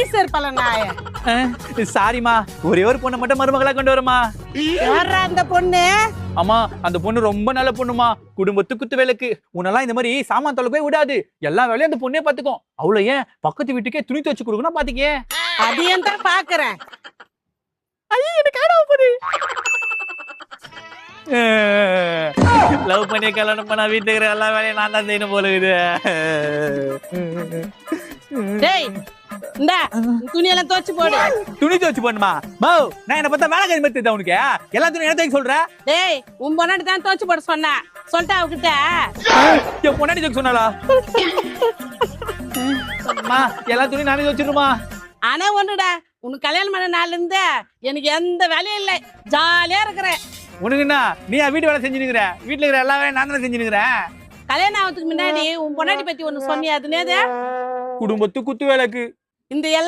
ஈஸ்வர் பல நாய. சாரிமா, ஒரே ஒரு பொண்ணை மட்டும் மருமகளா கொண்டு வரமா. யாரா அந்த பொண்ணு? ஆமா, அந்த பொண்ணு ரொம்ப நல்ல பொண்ணுமா. குடும்பத்து குத்து வேலைக்கு உன்னெல்லாம் இந்த மாதிரி சாமான் தொலை போய் விடாது. எல்லா வேலையும் அந்த பொண்ணே பாத்துக்கும். அவ்வளோ ஏன் பக்கத்து வீட்டுக்கே துணி துவச்சு கொடுக்கணும் பாத்தீங்க. அது ஏன் தான் பாக்குறேன். ஐயோ, எனக்கு ஆடவ போகுது. லவ் பண்ணி கல்யாணம் பண்ணா வீட்டுல இருக்கிற எல்லா வேலையும் நான் தான் செய்யணும் போல இருக்குது. டேய், இந்த துணியெல்லாம் துவச்சு போடு. துணி துவச்சு பண்ணுமா? மௌ, நான் என்ன பார்த்தா வேலை கறி மாதிரி உனக்கு எல்லா துணி என்ன துவைக்க சொல்ற? டேய், உன் பொண்ணாடி தான் துவச்சு போட சொன்னா. சொல்லிட்டா அவகிட்ட. என் பொண்ணாடி துவைக்க சொன்னாளா? அம்மா, எல்லா துணியும் நானே துவச்சிருமா. ஆனா ஒண்ணுடா, உனக்கு கல்யாணம் பண்ண நாள்ல இருந்து எனக்கு எந்த வேலையும் இல்லை. ஜாலியா இருக்கிறேன். உனக்கு என்ன, நீ வீட்டு வேலை செஞ்சுனுக்குற? வீட்டுல இருக்கிற எல்லா வேலையும் நான் தானே செஞ்சுனுக்குறேன். கல்யாணம் ஆகிறதுக்கு முன்னாடி உன் பொண்டாட்டி பத்தி ஒண்ணு சொன்னியா? அது நேது குடும்பத்து குத்து வேலைக்கு இந்த எல்லா